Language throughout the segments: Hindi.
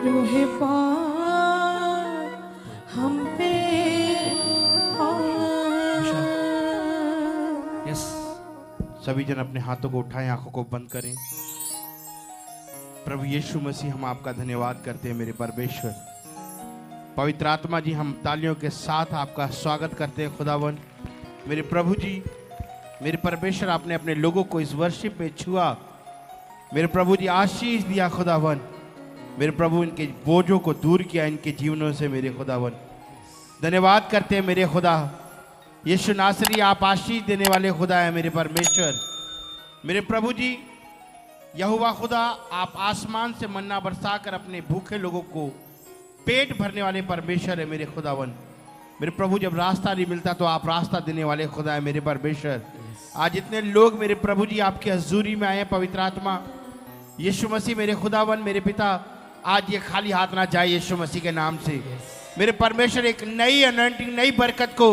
रोहे पार हम पे यस, सभी जन अपने हाथों को उठाएं, आंखों को बंद करें। प्रभु यीशु मसीह, हम आपका धन्यवाद करते हैं मेरे परमेश्वर। पवित्र आत्मा जी, हम तालियों के साथ आपका स्वागत करते हैं खुदावन। मेरे प्रभु जी, मेरे परमेश्वर, आपने अपने लोगों को इस वर्शिप में छुआ। मेरे प्रभु जी, आशीष दिया खुदावन। मेरे प्रभु, इनके बोझों को दूर किया इनके जीवनों से मेरे खुदावन। धन्यवाद करते हैं मेरे खुदा यीशु नासरी, आप आशीष देने वाले खुदा है मेरे परमेश्वर। मेरे प्रभु जी, यहोवा खुदा, आप आसमान से मन्ना बरसाकर अपने भूखे लोगों को पेट भरने वाले परमेश्वर है मेरे खुदावन। मेरे प्रभु, जब रास्ता नहीं मिलता तो आप रास्ता देने वाले खुदा है मेरे परमेश्वर। आज इतने लोग मेरे प्रभु जी आपकी हजूरी में आए हैं। पवित्र आत्मा यीशु मसीह मेरे खुदावन, मेरे पिता, आज ये खाली हाथ ना जाए यीशु मसीह के नाम से। मेरे परमेश्वर, एक नई अनॉइंटिंग, नई बरकत को,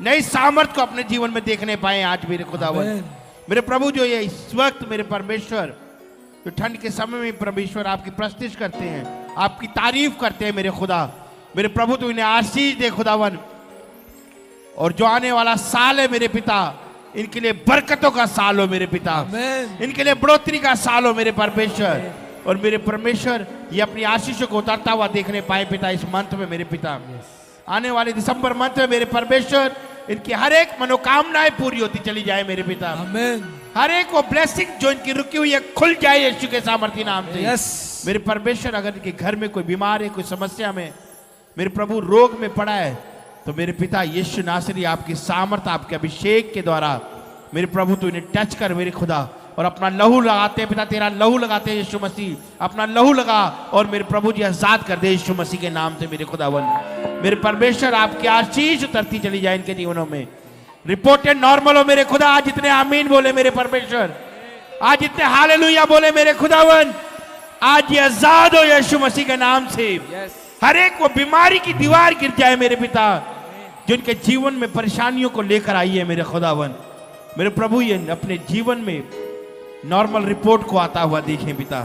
नई सामर्थ को अपने जीवन में देखने पाए आज मेरे खुदावन। मेरे प्रभु, जो ये इस वक्त मेरे परमेश्वर, जो ठंड के समय में परमेश्वर आपकी प्रस्तुति करते हैं, आपकी तारीफ करते हैं मेरे खुदा। मेरे प्रभु, तो इन्हें आशीष दे खुदावन। और जो आने वाला साल है मेरे पिता, इनके लिए बरकतों का साल हो मेरे पिता, इनके लिए बढ़ोतरी का साल हो मेरे परमेश्वर। और मेरे परमेश्वर, ये अपनी आशीषों को उतारता हुआ देखने पाए पिता इस मंथ में मेरे पिता। आने वाले दिसंबर मंथ में मेरे परमेश्वर, इनकी हर एक मनोकामनाएं पूरी होती चली जाए मेरे पिता। हर एक वो ब्लेसिंग जो इनकी रुकी हुई है खुल जाए यीशु के सामर्थ्य नाम से। मेरे परमेश्वर, अगर इनके घर में कोई बीमार है, कोई समस्या में मेरे प्रभु रोग में पड़ा है, तो मेरे पिता यीशु नासरी, आपकी सामर्थ, आपके अभिषेक के द्वारा मेरे प्रभु तू इन्हें टच कर मेरे खुदा। और अपना लहू लगाते पिता, तेरा लहू लगाते यीशु मसीह, अपना लहू लगा और मेरे प्रभु जी आजाद कर दे यीशु मसीह के नाम से मेरे खुदावन। मेरे परमेश्वर, आपकी आशीष उतरती चली जाए इनके जीवनों में। रिपोर्टेड नॉर्मल हो मेरे खुदा। आज इतने आमीन बोले मेरे परमेश्वर, आज इतने हालेलुया बोले मेरे खुदावन। आज ये आजाद हो यीशु मसीह के नाम से। हर एक वो बीमारी की दीवार गिर जाए मेरे पिता, जिनके जीवन में परेशानियों को लेकर आई है मेरे खुदावन। मेरे प्रभु, ये अपने जीवन में नॉर्मल रिपोर्ट को आता हुआ देखें पिता,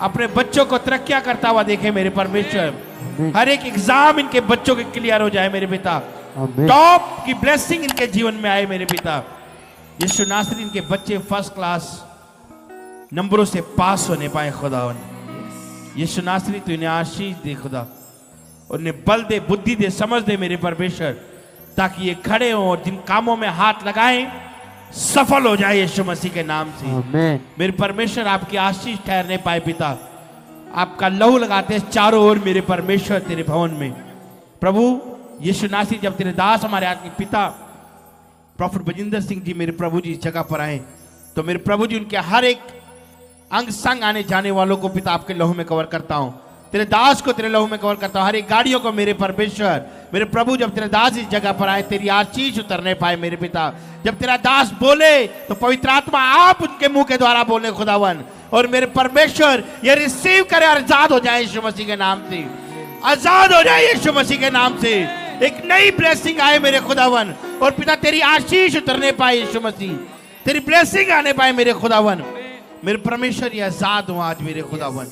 अपने बच्चों को तरक्कियां करता हुआ देखें मेरे परमेश्वर। हर एक एग्जाम इनके बच्चों के क्लियर हो जाए मेरे पिता। टॉप की ब्लेसिंग इनके जीवन में आए मेरे पिता। यीशु नासरी, इनके बच्चे फर्स्ट क्लास नंबरों से पास होने पाए खुदावन। यीशु नासरी, तू इन्हें आशीष दे खुदा, और इन्हें बल दे, बुद्धि दे, समझ दे मेरे परमेश्वर, ताकि ये खड़े हों और जिन कामों में हाथ लगाएं सफल हो जाए यीशु मसीह के नाम से। मेरे परमेश्वर, आपकी आशीष ठहरने पाए पिता। आपका लहू लगाते चारों ओर मेरे परमेश्वर तेरे भवन में। प्रभु यीशु नासरी, जब तेरे दास हमारे आत्मिक पिता प्रॉफिट बजिंदर सिंह जी मेरे प्रभु जी इस जगह पर आए, तो मेरे प्रभु जी उनके हर एक अंग संग आने जाने वालों को पिता आपके लहू में कवर करता हूं। तेरे दास को तेरे लहू में कवर करता हूं। हर एक गाड़ियों को मेरे परमेश्वर, मेरे प्रभु, जब तेरे दास इस जगह पर आए, तेरी आशीष उतरने पाए मेरे पिता। जब तेरा दास बोले तो पवित्र आत्मा आप उनके मुंह के द्वारा बोले खुदावन। और मेरे परमेश्वर, ये रिसीव करे, आजाद हो जाए यीशु मसीह के नाम से। आजाद हो जाए यीशु मसीह के नाम से। एक नई ब्लेसिंग आए मेरे खुदावन। और पिता, तेरी आशीष उतरने पाए यीशु मसीह, तेरी ब्लेसिंग आने पाए मेरे खुदावन। मेरे परमेश्वर, ये आजाद हो आज मेरे खुदावन।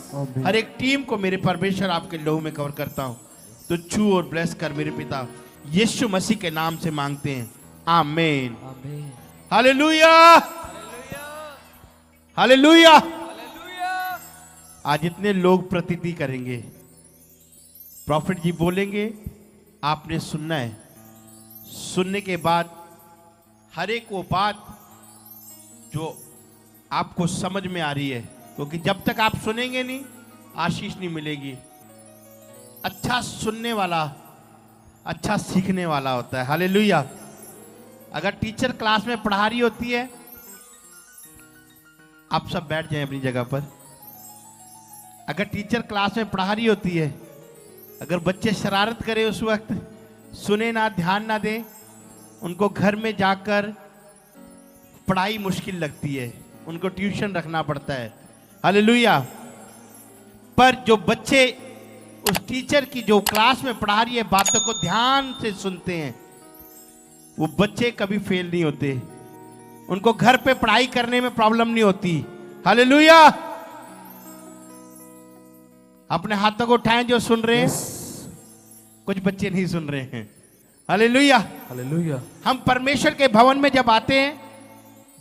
हर एक टीम को मेरे परमेश्वर आपके लहू में कवर करता हूं। तो छू और ब्लेस कर मेरे पिता, यीशु मसीह के नाम से मांगते हैं, आमीन। Hallelujah, hallelujah. आज इतने लोग प्रतीति करेंगे, प्रॉफिट जी बोलेंगे, आपने सुनना है। सुनने के बाद हर एक वो बात जो आपको समझ में आ रही है, क्योंकि जब तक आप सुनेंगे नहीं, आशीष नहीं मिलेगी। अच्छा सुनने वाला अच्छा सीखने वाला होता है। हालेलुया। अगर टीचर क्लास में पढ़ा रही होती है, आप सब बैठ जाएं अपनी जगह पर। अगर टीचर क्लास में पढ़ा रही होती है, अगर बच्चे शरारत करें उस वक्त, सुने ना, ध्यान ना दें, उनको घर में जाकर पढ़ाई मुश्किल लगती है, उनको ट्यूशन रखना पड़ता है। हालेलुया। पर जो बच्चे उस टीचर की जो क्लास में पढ़ा रही है बातों को ध्यान से सुनते हैं, वो बच्चे कभी फेल नहीं होते। उनको घर पे पढ़ाई करने में प्रॉब्लम नहीं होती। हालेलुया। अपने हाथों को उठाएं जो सुन रहे हैं। कुछ बच्चे नहीं सुन रहे हैं। Hallelujah, hallelujah. हम परमेश्वर के भवन में जब आते हैं,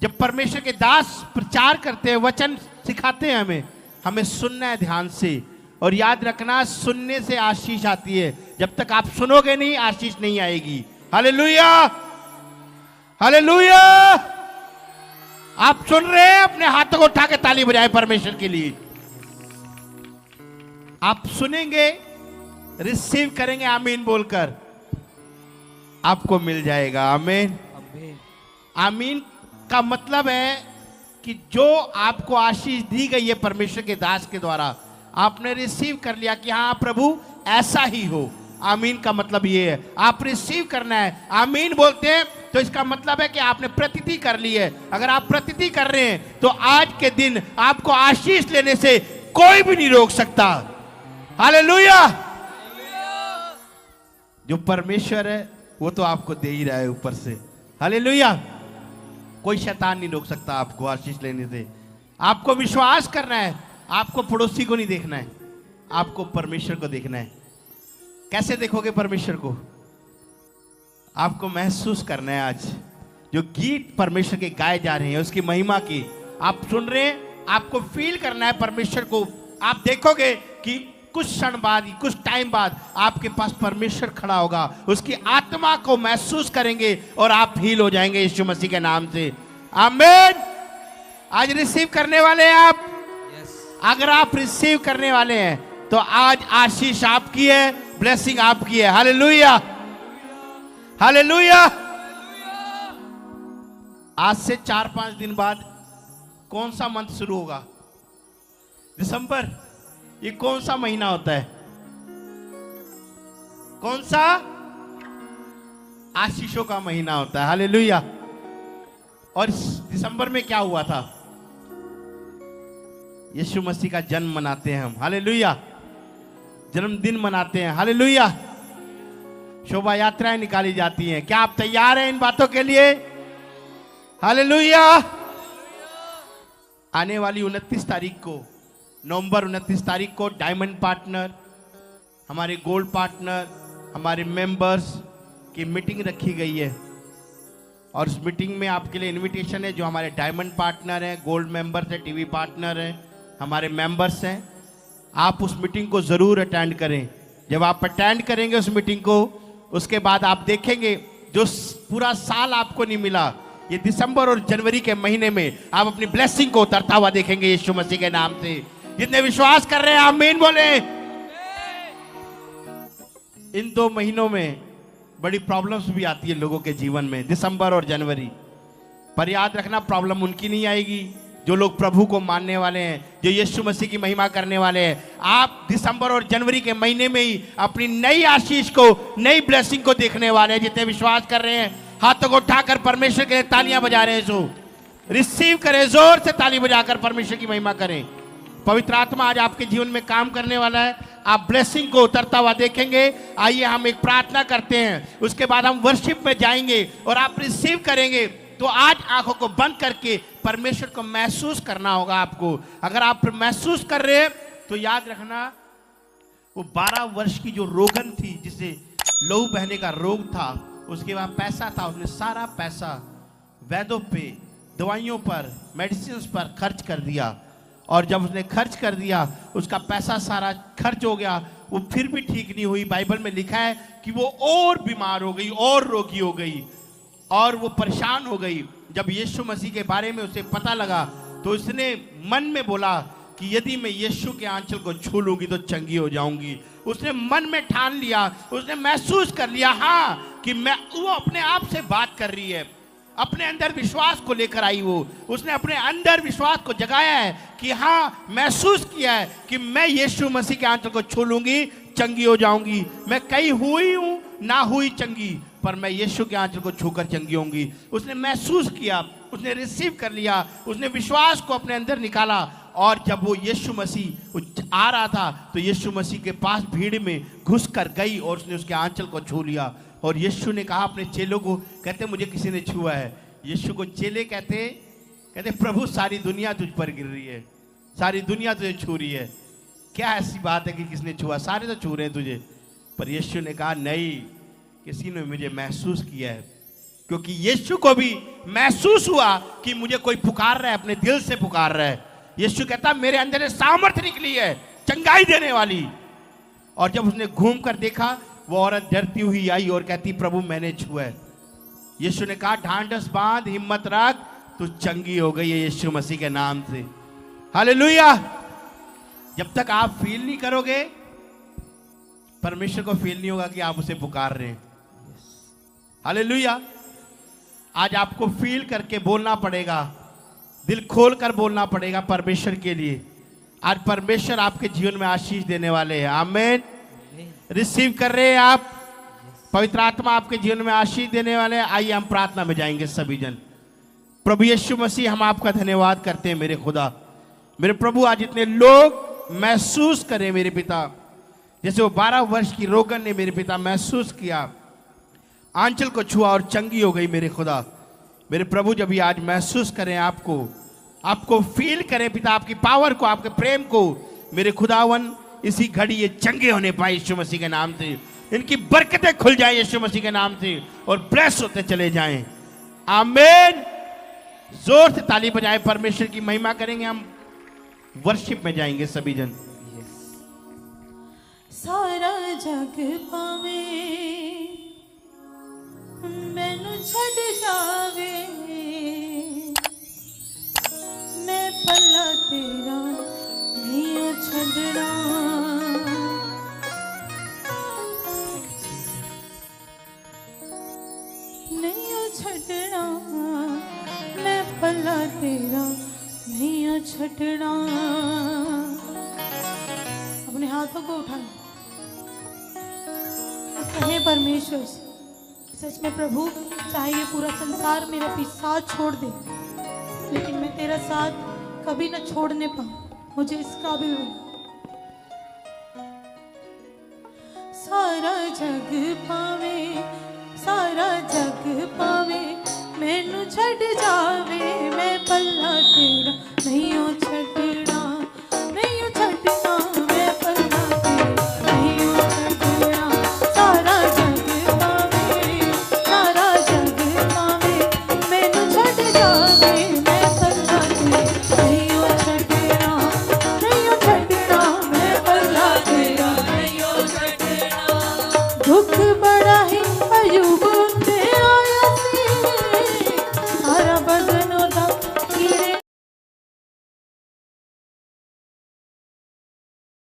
जब परमेश्वर के दास प्रचार करते हैं, वचन सिखाते हैं, हमें सुनना है ध्यान से। और याद रखना, सुनने से आशीष आती है। जब तक आप सुनोगे नहीं, आशीष नहीं आएगी। Hallelujah, hallelujah. आप सुन रहे हैं, अपने हाथों को उठा के ताली बजाएं परमेश्वर के लिए। आप सुनेंगे, रिसीव करेंगे आमीन बोलकर, आपको मिल जाएगा। आमीन, आमीन का मतलब है कि जो आपको आशीष दी गई है परमेश्वर के दास के द्वारा, आपने रिसीव कर लिया कि हाँ प्रभु ऐसा ही हो। आमीन का मतलब ये है, आप रिसीव करना है। आमीन बोलते हैं तो इसका मतलब है कि आपने प्रतीति कर ली है। अगर आप प्रतीति कर रहे हैं तो आज के दिन आपको आशीष लेने से कोई भी नहीं रोक सकता। हालेलुया। जो परमेश्वर है वो तो आपको दे ही रहा है ऊपर से। हालेलुया। कोई शैतान नहीं रोक सकता आपको आशीष लेने से। आपको विश्वास करना है, आपको पड़ोसी को नहीं देखना है, आपको परमेश्वर को देखना है। कैसे देखोगे परमेश्वर को? आपको महसूस करना है। आज जो गीत परमेश्वर के गाए जा रहे हैं उसकी महिमा की आप सुन रहे हैं, आपको फील करना है परमेश्वर को। आप देखोगे कि कुछ क्षण बाद, कुछ टाइम बाद आपके पास परमेश्वर खड़ा होगा, उसकी आत्मा को महसूस करेंगे और आप हील हो जाएंगे यीशु मसीह के नाम से। आमीन। आज रिसीव करने वाले हैं आप? अगर आप रिसीव करने वाले हैं तो आज आशीष आपकी है, ब्लेसिंग आपकी है। Hallelujah, hallelujah. आज से 4-5 दिन बाद कौन सा मंथ शुरू होगा? दिसंबर। ये कौन सा महीना होता है? कौन सा? आशीषों का महीना होता है। हालेलुया। और दिसंबर में क्या हुआ था? यीशु मसीह का जन्म मनाते हैं हम। हालेलुया। जन्मदिन मनाते हैं। हालेलुया। शोभा यात्राएं निकाली जाती हैं। क्या आप तैयार हैं इन बातों के लिए? हालेलुया। आने वाली 29 तारीख को, नवंबर 29 तारीख को डायमंड पार्टनर, हमारे गोल्ड पार्टनर, हमारे मेंबर्स की मीटिंग रखी गई है। और उस मीटिंग में आपके लिए इनविटेशन है। जो हमारे डायमंड पार्टनर हैं, गोल्ड मेंबर्स हैं, टीवी पार्टनर हैं, हमारे मेंबर्स हैं, आप उस मीटिंग को ज़रूर अटेंड करें। जब आप अटेंड करेंगे उस मीटिंग को, उसके बाद आप देखेंगे जो पूरा साल आपको नहीं मिला, ये दिसंबर और जनवरी के महीने में आप अपनी ब्लेसिंग को उतरता हुआ देखेंगे यीशु मसीह के नाम से। जितने विश्वास कर रहे हैं आमीन बोले। इन 2 महीनों में बड़ी प्रॉब्लम्स भी आती है लोगों के जीवन में, दिसंबर और जनवरी। पर याद रखना, प्रॉब्लम उनकी नहीं आएगी जो लोग प्रभु को मानने वाले हैं, जो यीशु मसीह की महिमा करने वाले हैं। आप दिसंबर और जनवरी के महीने में ही अपनी नई आशीष को, नई ब्लेसिंग को देखने वाले हैं। जितने विश्वास कर रहे हैं हाथों को उठाकर परमेश्वर के लिए तालियां बजा रहे हैं, जो रिसीव करें, जोर से ताली बजाकर परमेश्वर की महिमा करें। पवित्र आत्मा आज आपके जीवन में काम करने वाला है। आप ब्लेसिंग को उतरता हुआ देखेंगे। आइए हम एक प्रार्थना करते हैं, उसके बाद हम वर्शिप में जाएंगे और आप रिसीव करेंगे। तो आज आंखों को बंद करके परमेश्वर को महसूस करना होगा आपको। अगर आप महसूस कर रहे हैं तो याद रखना, वो 12 वर्ष की जो रोगन थी, जिसे लहू बहने का रोग था, उसके बाद पैसा था, उसने सारा पैसा वैद्यों पे, दवाइयों पर, मेडिसिन पर खर्च कर दिया। और जब उसने खर्च कर दिया, उसका पैसा सारा खर्च हो गया, वो फिर भी ठीक नहीं हुई। बाइबल में लिखा है कि वो और बीमार हो गई, और रोगी हो गई, और वो परेशान हो गई। जब यीशु मसीह के बारे में उसे पता लगा तो उसने मन में बोला कि यदि मैं यीशु के आंचल को छू लूंगी तो चंगी हो जाऊंगी। उसने मन में ठान लिया, उसने महसूस कर लिया हाँ कि वो अपने आप से बात कर रही है। अपने अंदर विश्वास को लेकर आई वो, उसने अपने अंदर विश्वास को जगाया है कि हाँ, महसूस किया है कि मैं यीशु मसीह के आंचल को छू लूंगी, चंगी हो जाऊंगी। मैं कहीं हुई हूं ना हुई चंगी, पर मैं यीशु के आंचल को छूकर चंगी होंगी। उसने महसूस किया, उसने रिसीव कर लिया, उसने विश्वास को अपने अंदर निकाला। और जब वो यीशु मसीह आ रहा था तो यीशु मसीह के पास भीड़ में घुस कर गई और उसने उसके आंचल को छू लिया। और यीशु ने कहा अपने चेलों को, कहते मुझे किसी ने छुआ है। यीशु को चेले कहते प्रभु सारी दुनिया तुझ पर गिर रही है, सारी दुनिया तुझे छू रही है। क्या ऐसी बात है कि किसने छुआ? सारे तो छू रहे हैं तुझे। पर यीशु ने कहा नहीं, किसी ने मुझे महसूस किया है, क्योंकि यीशु को भी महसूस हुआ कि मुझे कोई पुकार रहा है, अपने दिल से पुकार रहा है। यीशु कहता मेरे अंदर से सामर्थ्य निकली है चंगाई देने वाली। और जब उसने घूम कर देखा, वो औरत डरती हुई आई और कहती प्रभु मैंने छुआ है। यीशु ने कहा ढांढस बांध, हिम्मत रख, तू चंगी हो गई है यीशु मसीह के नाम से। हालेलुया। जब तक आप फील नहीं करोगे, परमेश्वर को फील नहीं होगा कि आप उसे पुकार रहे हैं। हालेलुया। आज आपको फील करके बोलना पड़ेगा, दिल खोल कर बोलना पड़ेगा परमेश्वर के लिए। आज परमेश्वर आपके जीवन में आशीष देने वाले हैं। आमीन। रिसीव कर रहे हैं आप? पवित्र आत्मा आपके जीवन में आशीष देने वाले हैं। आइए हम प्रार्थना में जाएंगे सभी जन। प्रभु यीशु मसीह, हम आपका धन्यवाद करते हैं मेरे खुदा, मेरे प्रभु। आज इतने लोग महसूस करें मेरे पिता, जैसे वो 12 वर्ष की रोगन ने मेरे पिता महसूस किया, आंचल को छुआ और चंगी हो गई मेरे खुदा। मेरे प्रभु जब ये आज महसूस करें आपको फील करें पिता, आपकी पावर को, आपके प्रेम को मेरे खुदावन, इसी घड़ी ये चंगे होने पाए यीशु मसीह के नाम से। इनकी बरकतें खुल जाए यीशु मसीह के नाम से और ब्लेस होते चले जाएं। आमीन। जोर से ताली बजाएं, परमेश्वर की महिमा करेंगे। हम वर्शिप में जाएंगे सभी जन। सारा जग पावे मैनू छड़ जावे, मैं पल्ला तेरा नहीं छड़ना, नहीं छड़ना, मैं पल्ला तेरा नहीं छड़ना। अपने हाथों को उठाएं, कहें परमेश्वर से, सच में प्रभु चाहे ये पूरा संसार मेरा पीछा छोड़ दे, लेकिन मैं तेरा साथ कभी न छोड़ने पाऊं, मुझे इस काबिल बना। सारा जग पावे, सारा जग पावे, मैनू छड़ जावे, मैं पल्ला तेरा नहीं